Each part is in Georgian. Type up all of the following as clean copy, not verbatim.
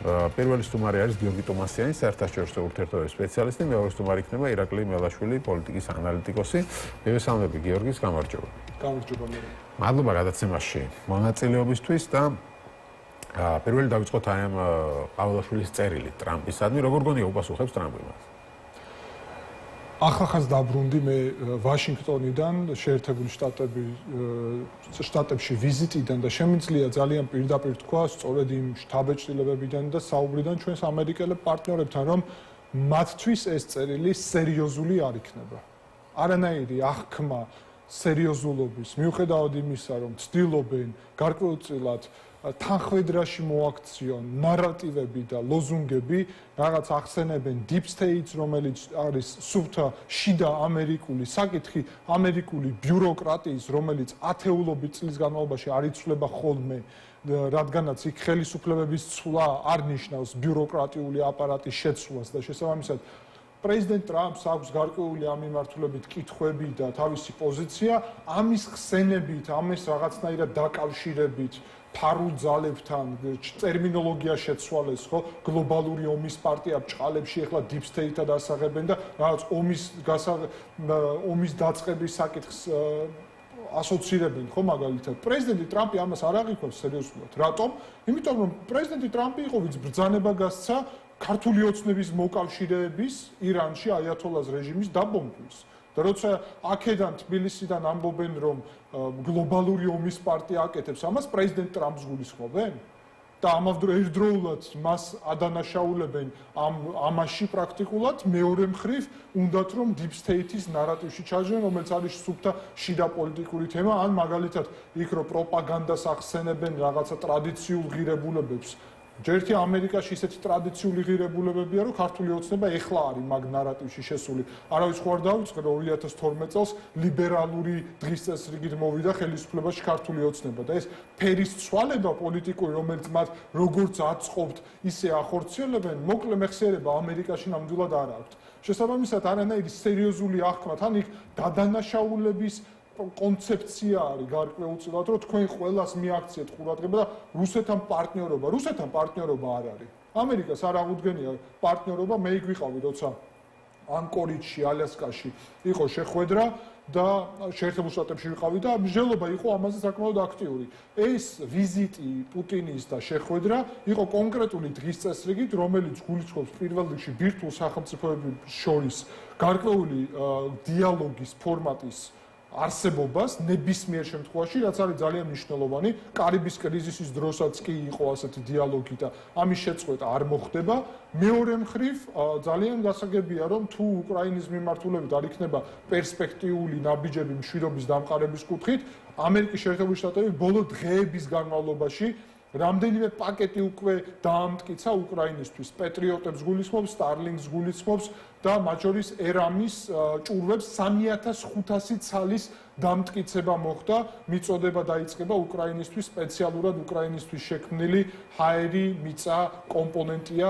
პირველი სტუმარი არის გიორგი ტომასიანი, საერთაშორისო ურთიერთობების სპეციალისტი, მეორე სტუმარი იქნება ირაკლი მელაშვილი, პოლიტიკის ანალიტიკოსი. მივესალმები გიორგის, გამარჯობა. გამარჯობა. მადლობა გადაცემაში მონაწილეობისთვის და პირველი დავიწყოთ აი ამ ყაველაშვილის წერილი ტრამპისადმი, როგორ გონია უპასუხებს ტრამპი მას? ახახაც დაბრუნდი მე ვაშინგტონიდან, შეერთებული შტატებში ვიზიტიდან და შემიძლია ძალიან პირდაპირ თქვა, სწორედ იმ შთაბეჭდილებებიდან და საუბრიდან ჩვენს ამერიკელ პარტნიორებთან, რომ მათთვის ეს წერილი სერიოზული არ იქნება. არანაირი აღქმა სერიოზულობის, მიუხედავად იმისა, რომ ცდილობენ გარკვეულწილად თანხმედრაში მოაქციონ ნარატივები და ლოზუნგები, რაღაც ახსენებენ deep states, რომელიც არის სუფთა შიდა ამერიკული საკითხი, ამერიკული ბიუროკრატიის, რომელიც ათეულობით წლის განმავლობაში არ იცვლება ხოლმე, რადგანაც იქ ხელისუფლებების ცვლა არ ნიშნავს ბიუროკრატიული აპარატის შეცვლას და შესაბამისად პრეზიდენტ ტრამპს აქვს გარკვეული ამ მიმართულებით კითხვები და თავისი პოზიცია, ამის ხსენებით, ამის რაღაცნაირად დაკავშირებით ფარულ ძალებთან ტერმინოლოგია შეცვალეს, ხო, გლობალური ომის პარტია ბჭყალებში ახლა deep state-ად ასაღებენ და რაღაც ომის დაწყების საკითხს ასოცირებენ, ხო, მაგალითად. პრეზიდენტი ტრამპი ამას არ აღიქვამს სერიოზულად. რატომ? იმიტომ რომ პრეზიდენტი ტრამპი იყო ვინც ბრძანება გასცა ქართული ოცნების მოკავშირეების ირანში აიათოლას რეჟიმის დაბომბვის. და როცა აქედან თბილისიდან ამბობენ, რომ გლობალური ომის პარტია აკეთებს ამას, პრეზიდენტ ტრამპს გულისხმობენ და ამავდროულად მას ადანაშაულებენ ამაში პრაქტიკულად, მეორე მხრივ უნდათ რომ deep state-ის ნარატივში ჩაჯდენ, რომელიც არის სუფთა შიდა პოლიტიკური თემა, ან მაგალითად იქ რომ პროპაგანდას ახსენებენ რაღაცა ტრადიციულ ღირებულებებს. ჯერთი ამერიკაში ისეთი ტრადიციული ღირებულებებია, რომ ქართული ოცნება ეხლა არის მაგ ნარატივში შესული. არავის ხო არ დაუწყე, რომ 2012 წელს ლიბერალური დღის წესრიგით მოვიდა ხელისუფლებაში ქართული ოცნება და ეს ფერის ცვალება პოლიტიკური, რომელიც მათ როგორც აწყობთ, ისე ახორციელებენ, მოკლე მეხსიერება ამერიკაში ნამდვილად არ აქვს. შესაბამისად, არანაირი სერიოზული აღქმა, თან იქ დადანაშაულების კონცეფცია არის გარკვეულწილად, რომ თქვენ ყველას მიაქციეთ ყურადღება და რუსეთთან პარტნიორობა არ არის. ამერიკას არ აღუდგენია პარტნიორობა, მე იქ ვიყავი, როცა ანკორიჯში, ალასკაში იყო შეხვედრა და შეერთებულ შტატებში ვიყავი და მსჯელობა იყო ამაზე საკმაოდ აქტიური. ეს ვიზიტი პუტინის და შეხვედრა იყო კონკრეტული დღის წესრიგით, რომელიც გულისხმობს პირველ რიგში ბირთვულ სახელმწიფოებს შორის გარკვეული დიალოგის ფორმატის არსებობას ნებისმიერ შემთხვევაში, რაც არის ძალიან მნიშვნელოვანი. კარიბის კრიზისის დროსაც კი იყო ასეთი დიალოგი და ამის შეწყვეტა არ მოხდება. მეორე მხრივ ძალიან გასაგებია, რომ თუ უკრაინის მიმართულებით არ იქნება პერსპექტიული ნაბიჯები მშვიდობის დამყარების კუთხით, ამერიკის შეერთებული შტატები ბოლო დღეების განმავლობაში რამდენიმე პაკეტი უკვე დაამტკიცა უკრაინისთვის. პეტრიოტებს გულისხმობს, სტარლინგს გულისხმობს და მათ შორის ერამის ჭურვებს 3500 ცალის დამტკიცება მოხდა. მიწოდება დაიწყება უკრაინისთვის, სპეციალურად უკრაინისთვის შექმნილი ჰაერი მიწა კომპონენტია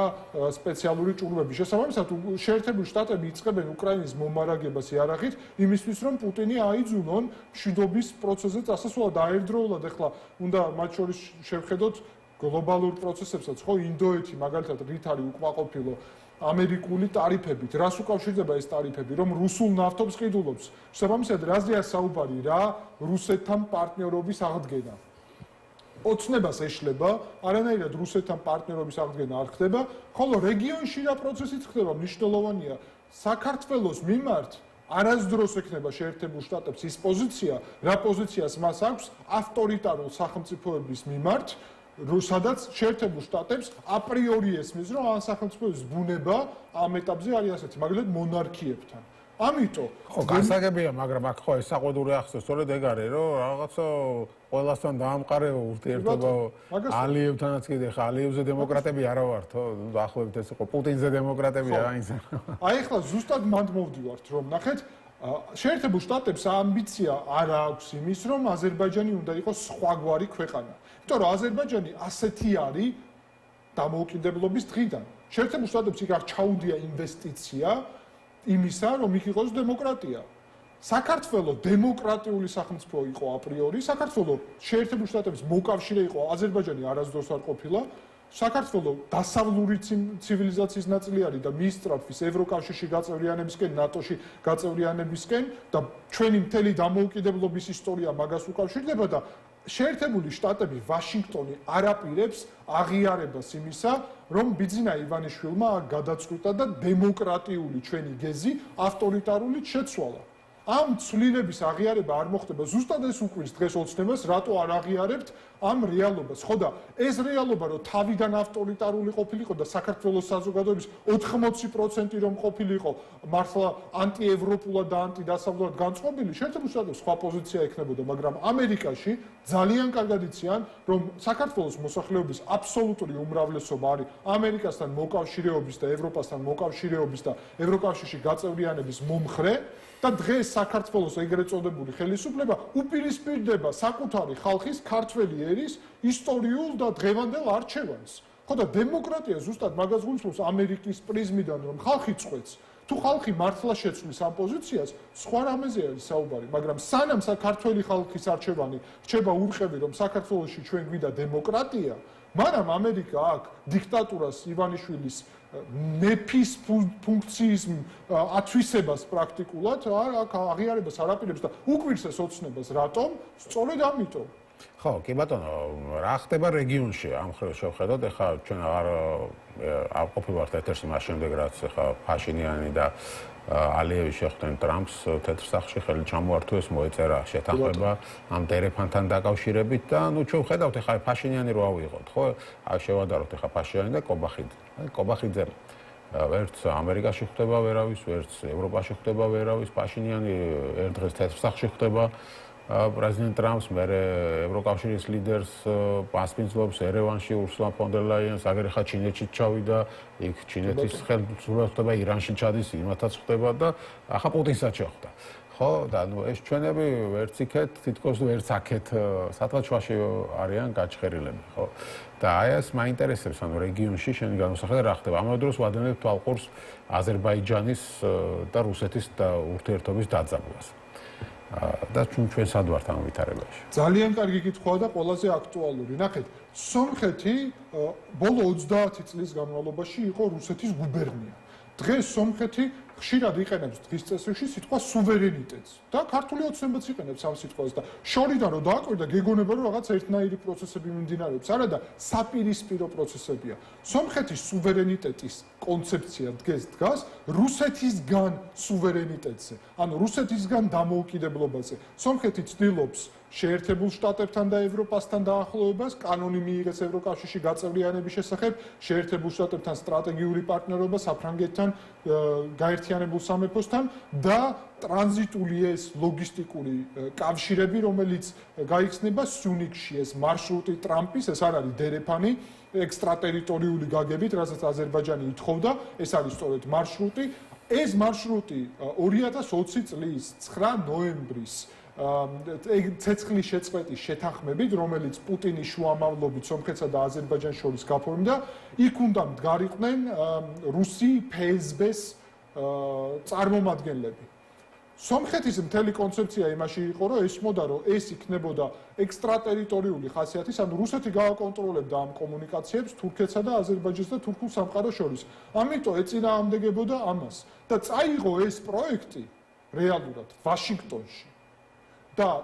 სპეციალური ჭურვები. შესაბამისად, შეერთებული შტატები იწყებენ უკრაინის მომარაგებას იარაღით, იმისთვის რომ პუტინი აიძულონ მშვიდობის პროცესზე წასასვლელად. დაერდროულად ახლა უნდა მათ შორის შევხედოთ გლობალურ პროცესებსაც, ხო, ინდოეთი მაგალითად რით არის უკმაყოფილო ამერიკული ტარიფებით. რას უკავშირდება ეს ტარიფები, რომ რუსულ ნავთობს ყიდულობს. შესაბამისად, რაზეა საუბარი, რა რუსეთთან პარტნიორობის აღდგენა. ოცნებას ეშლება, არანაირად რუსეთთან პარტნიორობის აღდგენა არ ხდება, ხოლო რეგიონში რა პროცესიც ხდება, მნიშვნელოვანია. საქართველოს მიმართ არასდროს ექნება შეერთებულ შტატებს ის პოზიცია, რა პოზიციას მას აქვს ავტორიტარულ სახელმწიფოების მიმართ, სადაც შეერთებულ შტატებს აპრიორი ესმის, რომ ამ სახელმწიფოების ბუნება ამ ეტაპზე არის ასეთი, მაგალითად მონარქიებთან. ამიტომ ხო, გასაგებია, მაგრამ აქ ხო ეს საყვედური ახსოვს, სწორედ ეგ არის, რომ რაღაცა ყველასთან დაამყარეო ურთიერთობა ალიევთანაც კიდე ხა ალიევზე დემოკრატები არა ვართო, დაახლოებით ეს იყო პუტინზე დემოკრატები რა ის. აი ახლა ზუსტად მანდ მოვდივართ, რომ ნახეთ შეერთებულ შტატებს ამბიცია არ აქვს იმის, რომ აზერბაიჯანი უნდა იყოს სხვაგვარი ქვეყანა. იმიტომ რომ აზერბაიჯანი ასეთი არის დამოუკიდებლობის დღიდან. შეერთებულ შტატებს იქ არ ჩაუდია ინვესტიცია იმისა, რომ იქ იყოს დემოკრატია. საქართველოს დემოკრატიული სახელმწიფო იყო აპრიორი, საქართველოს შეერთებულ შტატების მოკავშირე იყო, აზერბაიჯანი არასდროს არ ყოფილა. საქართველოს დასავლური ცივილიზაციის ნაწილი არის და მის სწრაფვის ევროკავშირში გაწევრიანებისკენ, ნატოში გაწევრიანებისკენ და ჩვენი მთელი დამოუკიდებლობის ისტორია მაგას უკავშირდება და შეერთებული შტატები ვაშინგტონი არ აპირებს აღიარებას იმისა, რომ ბიძინა ივანიშვილმა გადაწყვიტა და დემოკრატიული ჩვენი გეზი ავტორიტარულით შეცვალა. ამ ცვლილების აღიარება არ მოხდება ზუსტად ეს უკვირს დღეს ოცნებას, რატო არ აღიარებთ ამ რეალობას. ხო და ეს რეალობა რომ თავიდან ავტორიტარული ყოფილიყო და საქართველოს საზოგადოების 80% რომ ყოფილიყო მართლა ანტიევროპულად და ანტიდასავლურად განწყობილი, შეერთებულ შტატებში სხვა პოზიცია ექნებოდა, მაგრამ ამერიკაში ძალიან კარგად იციან, რომ საქართველოს მოსახლეობის აბსოლუტური უმრავლესობა არის ამერიკასთან მოკავშირეობის და ევროპასთან მოკავშირეობის და ევროკავშირში გაწევრიანების მომხრე. და დღეს საქართველოს ეგრეთ წოდებული ხელისუფლება უპირისპირდება საკუთარი ხალხის ქართველი ერის ისტორიულ და დღევანდელ არჩევანს. ხო და დემოკრატია ზუსტად მაგას გულისხმობს ამერიკის პრიზმიდან, რომ ხალხი წყვეტს. თუ ხალხი მართლა შეცვლის ამ პოზიციას, სხვა რამეზე არის საუბარი, მაგრამ სანამ საქართველოს ხალხის არჩევანი რჩება ურყევი, რომ საქართველოში ჩვენ გვინდა დემოკრატია, მაგრამ ამერიკა აქ დიქტატურას ივანიშვილის მეფის ფუნქციის ათვისებას პრაქტიკულად აქ აღიარებას არ აპირებს და უკვირს ეს ოცნებას. რატომ? სწორედ ამიტომ. ხო, კი ბატონო, რა ხდება რეგიონში? ამ ხრივ შევხედოთ, ეხლა ჩვენ არ ყოფილვართ ეთერში მას შემდეგ, რაც ეხლა ფაშინიანი და ალიევი შეხვდნენ ტრამპს თეთრ სახლში, ხელი ჩამოართვეს, მოეწერა შეთანხმება ამ დერეფანთან დაკავშირებით და ნუ ჩვენ ხედავთ ეხლა ფაშინიანი რო ავიღოთ, ხო? შევადაროთ ეხლა ფაშინიანი და კობახიძე. კობახიძე ვერც ამერიკაში ხდება ვერავის, ვერც ევროპაში ხდება ვერავის, ფაშინიანი ერთ დღეს თეთრ სახლში ხდება პრეზიდენტ ტრამპს, მერე ევროკავშირის ლიდერს პასპინძლობს ერევანში ურსულა ფონ დერ ლაიენს, აგერ ხა ჩინეთში ჩავიდა, იქ ჩინეთის ხელმძღვანელი ხდება, ირანში ჩადის, იმათაც ხდება და ახლა პუტინსაც შეხვდა. ხო, და ნუ ეს ჩვენები ვერც იქეთ, თითქოს ვერც აქეთ სათავშოში არიან გაჩხერილები, ხო? და აი ეს მაინტერესებს, ანუ რეგიონში შენი განსახადე რა ხდება. ამავე დროს ვადენებ თვალყურს აზერბაიჯანის და რუსეთის ურთიერთობის დაძაბვას. და ჩვენ სად ვართ ამ ვითარებაში? ძალიან კარგი კითხვაა და ყველაზე აქტუალური. ნახეთ, სომხეთი ბოლო 30 წლის განმავლობაში იყო რუსეთის გუბერნია. დღეს სომხეთი ხშირად იყენებს დღის წესრიგში სიტყვა სუვერენიტეტს და ქართული ოცნებაც იყენებს ამ სიტყვას და შორიდან რომ დააკვირდა გეგონება რომ რაღაც ერთნაირი პროცესები მიმდინარეობს, არა და საპირისპირო პროცესებია. სომხეთის სუვერენიტეტის კონცეფცია დგას რუსეთისგან სუვერენიტეტზე, ანუ რუსეთისგან დამოუკიდებლობაზე. სომხეთი ცდილობს შეერთებულ შტატებთან და ევროპასთან დაახლოებას, კანონი მიიღეს ევროკავშირში გაწევრიანების შესახებ, შეერთებულ შტატებთან სტრატეგიული პარტნიორობა საფრანგეთთან, გაერთიანებულ სამეფოსთან და ტრანზიტული ეს ლოგისტიკური კავშირები, რომელიც გაიხსნება სიუნიქში, ეს მარშრუტი ტრამპის, ეს არ არის დერეფანი, ექსტრატერიტორიული გაგებით, რასაც აზერბაიჯანი ითხოვდა, ეს არის სწორედ მარშრუტი. ეს მარშრუტი 2020 წლის 9 ნოემბრის ცეცხლის შეწყვეტის შეთანხმებით, რომელიც პუტინის შუამავლობით სომხეთსა და აზერბაიჯანს შორის გაფორმდა, იქ უნდა მდგარიყვნენ რუსი ფსბ-ს წარმომადგენლები. სომხეთის მთელი კონცეფცია იმაში იყო, რომ ესმოდა, რომ ეს იქნებოდა ექსტრატერიტორიული ხასიათის, ანუ რუსეთი გააკონტროლებდა ამ კომუნიკაციებს თურქეთსა და აზერბაიჯანს და თურქულ სამყაროს შორის. ამიტომ ეწინააღმდეგებოდა ამას და წაიღო ეს პროექტი რეალურად ვაშინგტონში. და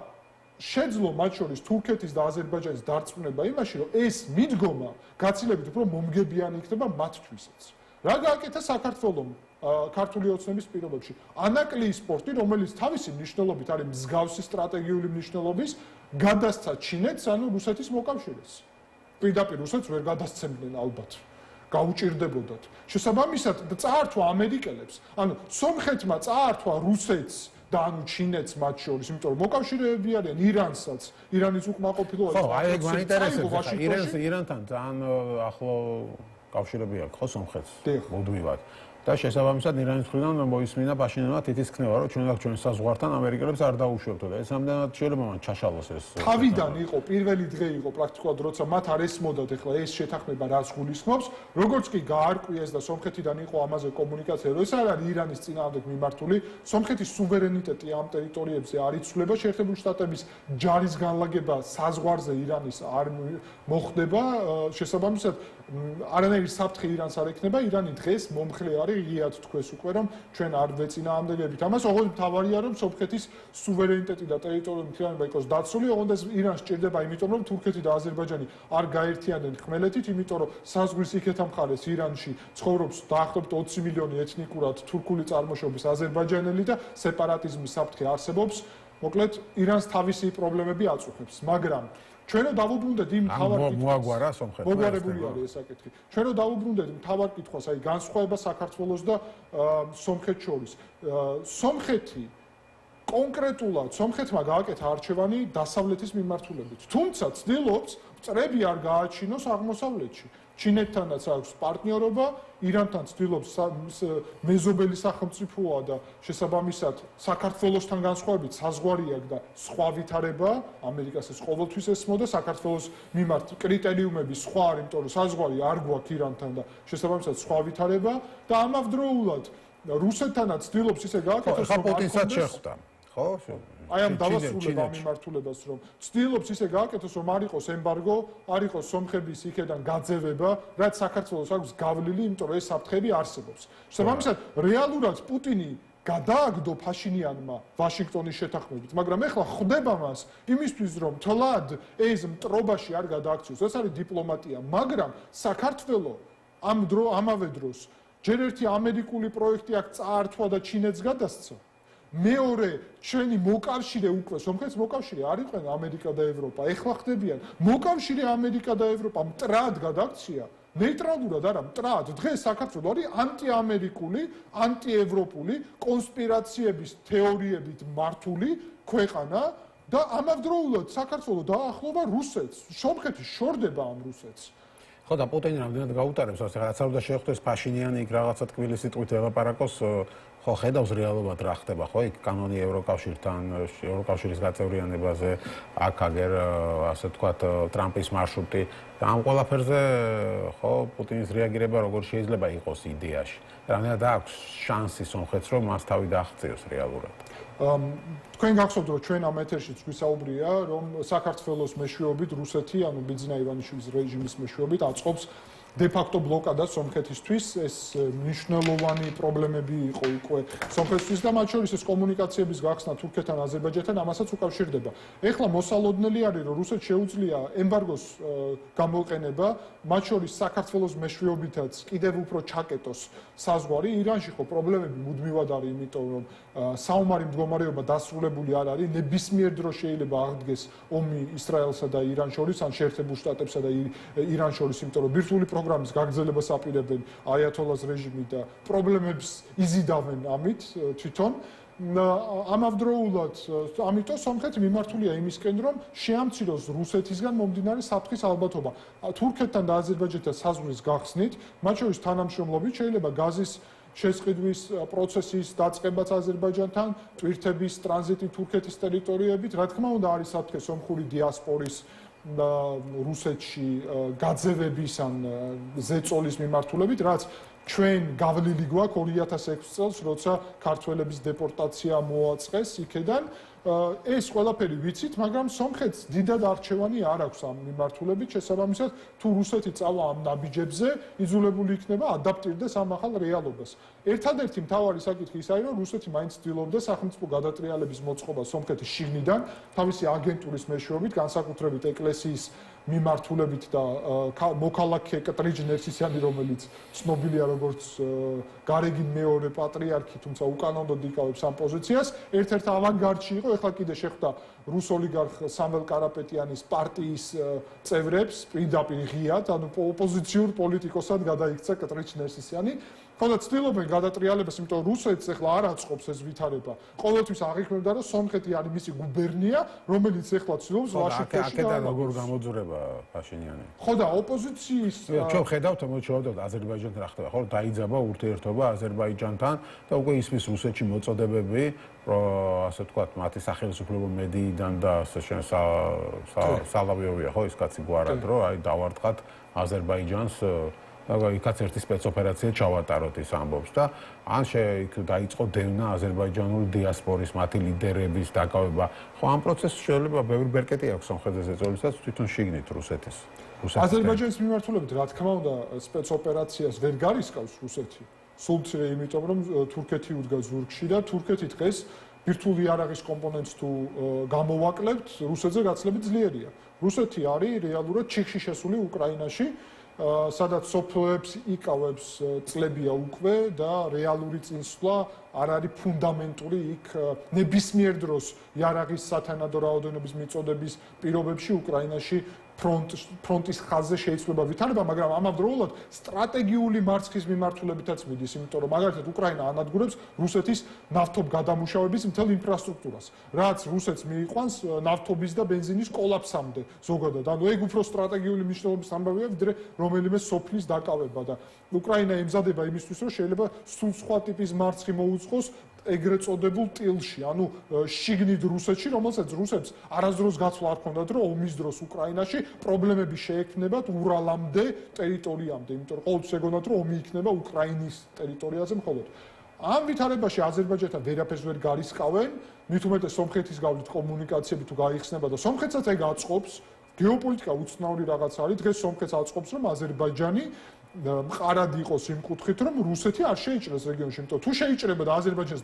შეძლო მათ შორის თურქეთის და აზერბაიჯანის დარწმუნება იმაში, რომ ეს მიდგომა გაცილებით უფრო მომგებიანი იქნება მათთვისაც. რა გააკეთა საქართველომ ქართული ოცნების პირობებში? ანაკლიის პორტი, რომელიც თავისი მნიშვნელობით არის მსგავსი სტრატეგიული მნიშვნელობის, გადასცა ჩინეთს, ანუ რუსეთის მოკავშირეს. პირდაპირ რუსეთს ვერ გადასცემდნენ ალბათ. გაუჭირდებოდათ. შესაბამისად, წაართვა ამერიკელებს, ანუ სომხეთმა წაართვა რუსეთს და ანუ ჩინეთს მათ შორის, იმიტომ რომ მოკავშირეები არიან ირანსაც, ირანის უკმაყოფილოება. ხო, აი ეგ მაინტერესებს, ირანთან ძალიან ახლო კავშირები აქვს ხო სომხეთს? მუდმივად. და შესაბამისად ირანის მხრიდან მოისმინა პაშინიანმა თითქმის რომ ჩვენ აქ ჩვენ საზღვართან ამერიკელებს არ დაუშვებთო და ეს ამდენად შეიძლება მან ჩაშალოს ეს. თავიდან იყო პირველი დღე იყო პრაქტიკულად როცა მათ არ ესმოდათ ეხლა ეს შეთანხმება რაც გულისხმობს, როგორც კი გაარკვიეს და სომხეთიდან იყო ამაზე კომუნიკაცია, რომ ეს არ არის ირანის წინააღმდეგ მიმართული, სომხეთის სუვერენიტეტი ამ ტერიტორიებზე არ იცვლება, შეერთებული შტატების ჯარის განლაგება საზღვარზე ირანის არ მოხდება, შესაბამისად არანაირი საფრთხე ირანს არ ექნება, ირანი დღეს მომხლე არის ღიად თქვეს უკვე რომ ჩვენ არ ვეწინააღმდეგებით. ამას ოღონდ მთავარია რომ სომხეთის სუვერენიტეტი და ტერიტორიული მთლიანობა იყოს დაცული, ოღონდ ეს ირანს სჭირდება, იმიტომ რომ თურქეთი და აზერბაიჯანი არ გაერთიანდნენ ხმელეთით, იმიტომ რომ საზღვრის იქეთა მხარეს ირანში ცხოვრობს დაახლოებით 20 მილიონი ეთნიკურად თურქული წარმოშობის აზერბაიჯანელი და სეპარატიზმის საფრთხე არსებობს. მოკლედ ირანს თავისი პრობლემები აწუხებს, მაგრამ ჩვენო დავუბრუნდეთ იმ მთავარ კითხვას. მოაგვარა სომხეთმა. მოგვარებული არის ეს საკითხი. ჩვენო დავუბრუნდეთ მთავარ კითხვას, აი განსხვავება საქართველოს და სომხეთს შორის. სომხეთი კონკრეტულად სომხეთმა გააკეთა არჩევანი დასავლეთის მიმართულებით. თუმცა ცდილობს წრები არ გააჩინოს აღმოსავლეთში. ჩინეთთანაც აქვს პარტნიორობა, ირანთან ცდილობს მეზობელი სახელმწიფოა და შესაბამისად საქართველოსთან განსხვავებით საზღვარი აქვს და სხვა ვითარება, ამერიკას ეს ყოველთვის ესმოდა, საქართველოს მიმართ კრიტერიუმები სხვა არის, იმიტომ რომ საზღვარი არ გვაქვს ირანთან და შესაბამისად სხვა ვითარება და ამავდროულად რუსეთთანაც ცდილობს ისე გააკეთოს, რომ პუტინსაც შეხვდა. ხო? აი ამ დავასრულებ ამ მიმართულებას რომ ცდილობს ისე გააკეთოს რომ არ იყოს ემბარგო, არ იყოს სომხების იქედან გაძევება, რაც საქართველოს აქვს გავლილი, იმიტომ რომ ეს საფრთხეები არსებობს. შესაბამისად, რეალურად პუტინი გადააგდო ფაშინიანმა ვაშინგტონის შეთანხმებით, მაგრამ ეხლა ხვდება მას იმისთვის რომ თლად ეს მტრობაში არ გადააქციოს, ეს არის დიპლომატია, მაგრამ საქართველოს ამავე დროს ჯერ ერთი ამერიკული პროექტი აქ წაართვა და ჩინეთს გადასცა. მეორე ჩვენი მოკავშირე უკვე სომხეთის მოკავშირე არ იყვნენ ამერიკა და ევროპა, ეხლა ხდებიან მოკავშირე ამერიკა და ევროპა მტრად გადაქცია, ნეიტრალურად არა, მტრად. დღეს საქართველო არის ანტიამერიკული, ანტიევროპული კონსპირაციების თეორიებით მართული ქვეყანა და ამავდროულად საქართველო დაახლოვა რუსეთს, სომხეთი შორდება ამ რუსეთს. ხო და პუტინი რამდენად გაუტარებს ასე რაც არ უნდა შეხვდეს ფაშინიანი იქ რაღაცა თბილი სიტყვით ელაპარაკოს ხო ხედავს რეალობად რა ხდება ხო იქ კანონი ევროკავშირთან ევროკავშირის გაწევრიანებაზე აქ აგერ ასე ვთქვათ ტრამპის მარშრუტი ამ ყველაფერზე ხო პუტინის რეაგირება როგორ შეიძლება იყოს იდეაში რამდენად აქვს შანსი სომხეთს რომ მას თავი დააღწიოს რეალურად თქვენ გახსოვთ რომ ჩვენ ამ ეთერშიც გვისაუბრია რომ საქართველოს მეშვეობით რუსეთი ანუ ბიძინა ივანიშვილის რეჟიმის მეშვეობით აწყობს de-facto ბლოკადა სომხეთისთვის ეს მნიშვნელოვანი პრობლემები იყო უკვე სომხეთისთვის და მათ შორის ეს კომუნიკაციების გახსნა თურქეთთან აზერბაიჯანთან ამასაც უკავშირდება. ეხლა მოსალოდნელი არის რომ რუსეთს შეუძლია ემბარგოს გამოყენება, მათ შორის საქართველოს მეშვეობითაც კიდევ უფრო ჩაკეტოს საზღვარი. ირანში ხო პრობლემები მუდმივად არის, იმიტომ რომ საომარი მდგომარეობა დასრულებული არ არის, ნებისმიერ დროს შეიძლება აღდგეს ომი ისრაელსა და ირანს შორის, ან შეერთებულ შტატებსა და ირანს შორის, იმიტომ რომ ბირთვული პროგრამის გაგრძელებას აპირებენ აიათოლას რეჟიმი და პრობლემებს იზიდავენ ამით თვითონ. ამავდროულად, ამიტომ სომხეთი მიმართულია იმისკენ, რომ შეამციროს რუსეთისგან მომდინარე საფრთხის ალბათობა. თურქეთთან და აზერბაიჯანთან საზღვრის გახსნით, მათ შორის თანამშრომლობით შეიძლება გაზის შესყიდვის პროცესის დაწყებაც აზერბაიჯანთან, ტვირთების ტრანზიტი თურქეთის ტერიტორიებით, რა თქმა უნდა არის საფრთხე სომხური დიასპორის რუსეთში გაძევების ან ზეწოლის მიმართულებით, რაც ჩვენ გავლილი გვაქვს 2006 წელს, როცა ქართველების დეპორტაცია მოაწყეს იქედან. ეს ყველაფერი ვიცით, მაგრამ სომხეთს დიდად არჩევანი არ აქვს ამ მიმართულებით, შესაბამისად, თუ რუსეთი წავა ამ ნაბიჯებზე, იძულებული იქნება ადაპტირდეს ამ ახალ რეალობას. ერთადერთი მთავარი საკითხი ის არის, რომ რუსეთი მაინც ცდილობდა სახელმწიფო გადატრიალების მოწყობა სომხეთის შიგნიდან, თავისი აგენტურის მეშვეობით, განსაკუთრებით ეკლესიის მიმართულებით და მოქალაქე კატრიჯ ნერსისიანი, რომელიც ცნობილია როგორც გარეგინ მეორე პატრიარქი, თუმცა უკანონოდ იკავებს ამ პოზიციას, ერთ-ერთ ავანგარდში იყო, ეხლა კიდე შეხვდა რუს ოლიგარხ სამველ კარაპეტიანის პარტიის წევრებს, პირდაპირ ღიად, ანუ ოპოზიციურ პოლიტიკოსად გადაიქცა კატრიჯ ნერსისიანი. ხოლო ცდილობენ გადატრიალებას, იმიტომ რომ რუსეთს ეხლა არ აწყობს ეს ვითარება. ყოველთვის აღიქმებდა, რომ სომხეთი არის მისი გუბერნია, რომელიც ეხლა ცდილობს ვაშინგტონში. აქედან როგორ გამოძვრება ხდება ფაშინიანი. ხო და ოპოზიციის ჩვენ ხედავთ აზერბაიჯანთან რა ხდება, ხო, დაიძაბა ურთიერთობა აზერბაიჯანთან და უკვე ისმის რუსეთში მოწოდებები, ასე ვთქვათ, მათი სახელმწიფო მედიიდან და სალავიოვია, ხო, ის კაცი გვარად, რომ აი დავარტყათ აზერბაიჯანს და იქაც ერთი სპეცოპერაცია ჩავატაროთ ის ამბობს და ან იქ დაიწყო დევნა აზერბაიჯანული დიასპორის მათი ლიდერების დაკავება. ხო, ამ პროცესს შეიძლება ბევრი ბერკეტი აქვს სამხრეთ ზეწოლისას თვითონ შიგნით რუსეთის. აზერბაიჯანის მიმართულებით, რა თქმა უნდა, სპეცოპერაციას ვერ გარისკავს რუსეთი. სულ მცირე იმიტომ, რომ თურქეთი უდგა ზურგში და თურქეთი დღეს ბირთვული იარაღის კომპონენტს თუ გამოვაკლებთ, რუსეთზე გაცლებით ძლიერია. რუსეთი არის რეალურად ჩიხში შესული უკრაინაში, სადაც სოფლებს იკავებს წლებია უკვე და რეალური წინსვლა არ არის ფუნდამენტური იქ ნებისმიერ დროს იარაღის სათანადო რაოდენობის მიწოდების პირობებში უკრაინაში ფრონტის ხაზზე შეიძლება ვითარება, მაგრამ ამავდროულად სტრატეგიული მარცხის მიმართულებითაც მიდის, იმიტომ რომ მაგალითად უკრაინა ანადგურებს რუსეთის ნავთობ გადამუშავების მთელ ინფრასტრუქტურას, რაც რუსეთს მიიყვანს ნავთობის და ბენზინის კოლაფსამდე ზოგადად. ანუ ეგ უფრო სტრატეგიული მნიშვნელობის ამბავია, ვიდრე რომელიმე სოფლის დაკავება და უკრაინა ემზადება იმისთვის, რომ შეიძლება სულ სხვა ტიპის მარცხი მოუწყოს ეგრეთ წოდებულ ტილში, ანუ შიგნით რუსეთში, რომელსაც რუსებს არასდროს გაცვლა არ ქონდათ, რომ ომის დროს უკრაინაში პრობლემები შეექმნებათ ურალამდე ტერიტორიამდე, იმიტომ რომ ყოველთვის ეგონათ, რომ ომი იქნება უკრაინის ტერიტორიაზე მხოლოდ. ამ ვითარებაში აზერბაიჯანთან ვერაფერს ვერ გარისკავენ, მით უმეტეს სომხეთის გავლით კომუნიკაციები თუ გაიხსნება და სომხეთსაც ეგ აწყობს, გეოპოლიტიკა უცნაური რაღაც არის, დღეს სომხეთს აწყობს, რომ აზერბაიჯანი მყარად იყოს იმ კუთხით, რომ რუსეთი არ შეიჭრეს რეგიონში, იმიტომ თუ შეიჭრება და აზერბაიჯანს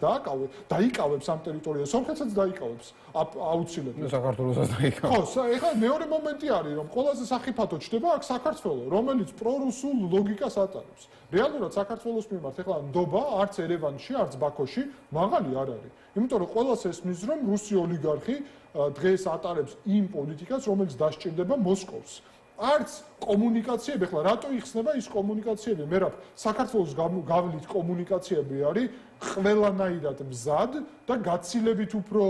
დაიკავებს ამ ტერიტორიას, სომხეთსაც დაიკავებს აუცილებლად. საქართველოსაც დაიკავებს. ხო, ეხლა მეორე მომენტი არის, რომ ყველაზე სახიფათო ჩდება აქ საქართველო, რომელიც პრორუსულ ლოგიკას ატარებს. რეალურად საქართველოს მიმართ ეხლა ნდობა არც ერევანში, არც ბაქოში მაღალი არ არის. იმიტომ რომ ყველას ესმის, რომ რუსი ოლიგარქი დღეს ატარებს იმ პოლიტიკას, რომელიც დასჭირდება მოსკოვს. არც კომუნიკაციები, ახლა რატო იხსნება ის კომუნიკაციები? მე რა საქართველოს გავლით კომუნიკაციები არის ყველანაირად მზად და გაცილებით უფრო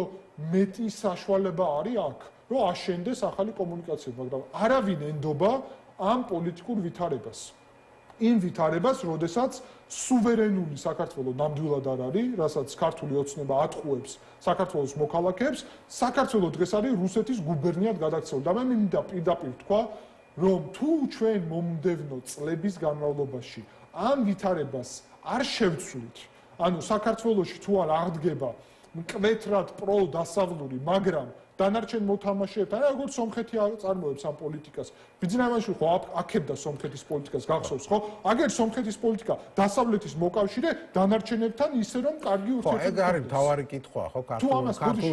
მეტი საშუალება არის აქ, რომ აშენდეს ახალი კომუნიკაციები, მაგრამ არავინ ენდობა ამ პოლიტიკურ ვითარებას. იმ ვითარებას, როდესაც სუვერენული საქართველო ნამდვილად არ არის, რასაც ქართული ოცნება ატყუებს საქართველოს მოქალაქეებს, საქართველო დღეს არის რუსეთის გუბერნიად გადაქცეული და მე მინდა პირდაპირ თქვა, რომ თუ ჩვენ მომდევნო წლების განმავლობაში ამ ვითარებას არ შევცვლით, ანუ საქართველოში თუ არ აღდგება მკვეთრად პროდასავლური, მაგრამ დანარჩენ მოთამაშეებთან, როგორც სომხეთი წარმოებს ამ პოლიტიკას. ბიძინავანში ხო აქებდა სომხეთის პოლიტიკას, გახსოვს ხო? აგერ სომხეთის პოლიტიკა დასავლეთის მოკავშირე დანარჩენებთან ისე რომ კარგი ურთიერთობა. ხო, ეგ არის მთავარი კითხვა, ხო, ქართულ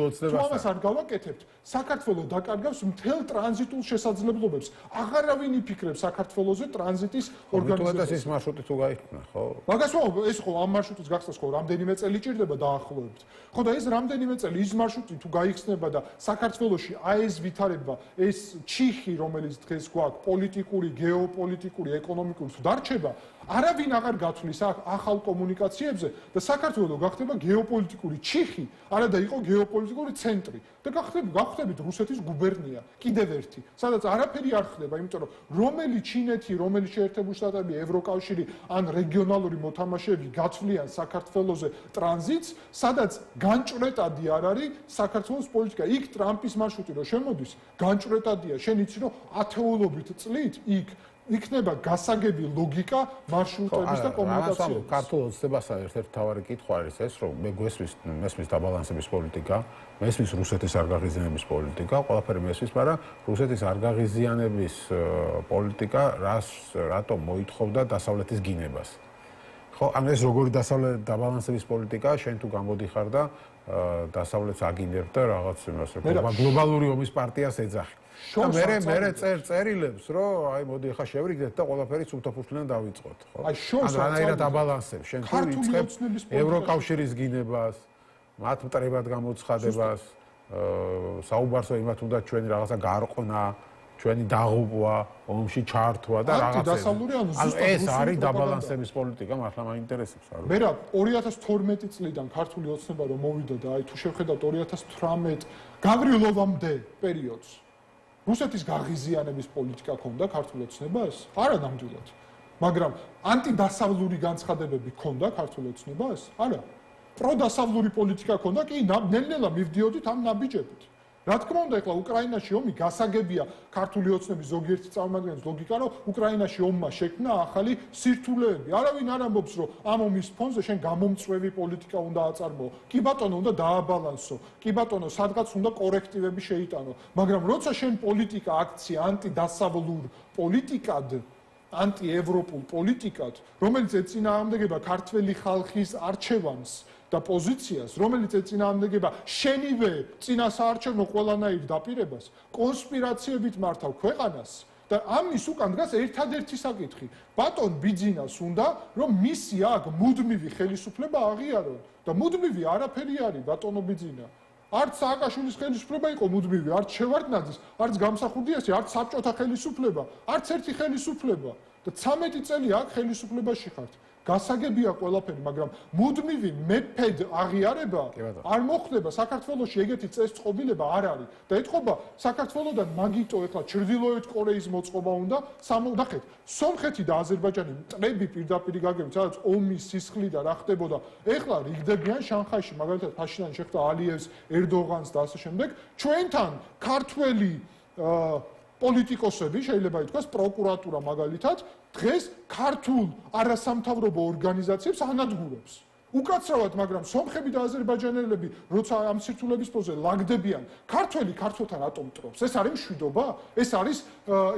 ოცნებას. თუ ამას არ გავაკეთებთ, საქართველო დაკარგავს მთელ ტრანზიტულ შესაძლებლობებს. აღარავინ იფიქრებს საქართველოზე ტრანზიტის ორგანიზებას. ეს მარშრუტი თუ გაიქმნა, ხო? მაგას ეს ხო ამ მარშრუტის გახსნას ხო რამდენიმე წელი ჭირდება დაახლოებით. ხო და ეს რამდენიმე წელი ის მარშრუტი თუ გაიხსნება და საქართველოში აი ეს ვითარება, ეს ჩიხი, რომელიც დღეს გვაქვს, პოლიტიკური, გეოპოლიტიკური, ეკონომიკური თუ დარჩება, არავინ აღარ გათვლის ახალ კომუნიკაციებზე და საქართველო გახდება გეოპოლიტიკური ჩიხი, არადა იყო გეოპოლიტიკური ცენტრი და გახდებით რუსეთის გუბერნია, კიდევ ერთი, სადაც არაფერი არ ხდება, იმიტომ რომ რომელი ჩინეთი, რომელი შეერთებული შტატები, ევროკავშირი ან რეგიონალური მოთამაშეები გათვლიან საქართველოზე ტრანზიტს, სადაც განჭრეტადი არ არის საქართველოს პოლიტიკა. იქ ტრამპის მარშრუტი რო შემოდის, განჭრეტადია, შენ იცი რომ ათეულობით წლით იქ იქნება გასაგები ლოგიკა მარშრუტების და კომუნიკაციების. ქართულ ოცნებასა ერთ-ერთი მთავარი კითხვა არის ეს, რომ მე მესმის დაბალანსების პოლიტიკა, მესმის რუსეთის არგაღიზიანების პოლიტიკა, ყველაფერი მესმის, მაგრამ რუსეთის არგაღიზიანების პოლიტიკა რატო მოითხოვდა დასავლეთის გინებას? ხო, ან ეს როგორი დაბალანსების პოლიტიკაა, შენ თუ გამოდიხარ და დასავლეთს აგინებ და რაღაც იმას გლობალური ომის პარტიას ეძახი. და მე წერილებს, რომ აი მოდი ახლა შევრიგდეთ და ყველაფერი სუფთაფურთლიდან დავიწყოთ, ხო? ან რანაირად აბალანსებს, შენ თუ იწყებ ევროკავშირის გინებას, მათ მტრებად გამოცხადებას, საუბარსო იმათ უნდა ჩვენი რაღაცა გარყნა, ჩვენი დაღუპვა, ომში ჩართვა და რაღაცა. ანუ ეს არის დაბალანსების პოლიტიკა, მართლა მაინტერესებს არ. მე რა 2012 წლიდან ქართული ოცნება რომ მოვიდა და აი თუ შევხედავთ 2018 გავრილოვამდე პერიოდს რუსეთის გაღიზიანების პოლიტიკა ქონდა ქართულ ოცნებას? არა ნამდვილად. მაგრამ ანტიდასავლური განცხადებები ქონდა ქართულ ოცნებას? არა. პროდასავლური პოლიტიკა ქონდა, კი, ნელ-ნელა მივდიოდით ამ ნაბიჯებით. რა თქმა უნდა, ეხლა უკრაინაში ომი გასაგებია ქართული ოცნების ზოგიერთი წარმომადგენლის ლოგიკა, რომ უკრაინაში ომმა შექმნა ახალი სირთულეები. არავინ არ ამბობს, რომ ამ ომის ფონზე შენ გამომწვევი პოლიტიკა უნდა აწარმოო. კი ბატონო, უნდა დააბალანსო. კი ბატონო, სადღაც უნდა კორექტივები შეიტანო. მაგრამ როცა შენ პოლიტიკა აქცია ანტიდასავლურ პოლიტიკად, ანტიევროპულ პოლიტიკად, რომელიც ეწინააღმდეგება ქართველი ხალხის არჩევანს და პოზიციას, რომელიც ეწინააღმდეგება შენივე წინასაარჩევნო ყველანაირ დაპირებას, კონსპირაციებით მართავ ქვეყანას და ამის უკან დგას ერთადერთი საკითხი. ბატონ ბიძინას უნდა, რომ მისი აქ მუდმივი ხელისუფლება აღიარონ და მუდმივი არაფერი არის ბატონო ბიძინა. არც სააკაშვილის ხელისუფლება იყო მუდმივი, არც შევარდნაძის, არც გამსახურდიასი, არც საბჭოთა ხელისუფლება, არც ერთი ხელისუფლება და 13 წელი აქ ხელისუფლებაში ხართ. გასაგებია ყველაფერი, მაგრამ მუდმივი მეფედ აღიარება არ მოხდება საქართველოში, ეგეთი წესწყობილება არ არის და ეთყობა საქართველოდან მაგიტო ეხლა ჩრდილოეთ კორეის მოწყობა უნდა ნახეთ, სომხეთი და აზერბაიჯანი მტრები პირდაპირ გაგებით, სადაც ომის სისხლი და რა ხდებოდა, ეხლა რიგდებიან შანხაიში, მაგალითად ფაშინიანი შეხვდა ალიევს, ერდოღანს და ასე შემდეგ, ჩვენთან ქართველი პოლიტიკოსები, შეიძლება ითქვას, პროკურატურა მაგალითად, დღეს ქართულ არასამთავრობო ორგანიზაციებს ანადგურებს. უკაცრავად, მაგრამ სომხები და აზერბაიჯანელები, როცა ამ სირთულების ფონზე ლაგდებიან, ქართველი ქართველთან რატომ მტრობს? ეს არის მშვიდობა? ეს არის,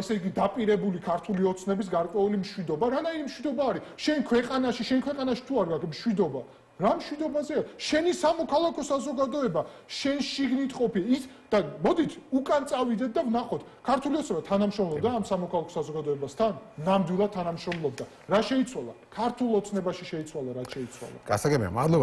ესე იგი, დაპირებული ქართული ოცნების გარკვეული მშვიდობა? რანაირი მშვიდობა არის? შენ ქვეყანაში თუ არ გაქვს მშვიდობა? რა მშვიდობაზეა? შენი სამოქალაქო საზოგადოება, შენ შიგნით ყოფი ის და მოდით უკან წავიდეთ და ვნახოთ. ქართული ოცნება თანამშრომლობდა ამ სამოქალაქო საზოგადოებასთან? ნამდვილად თანამშრომლობდა. რა შეიცვალა? ქართულ ოცნებაში შეიცვალა, რაც შეიცვალა. გასაგებია, მადლობა.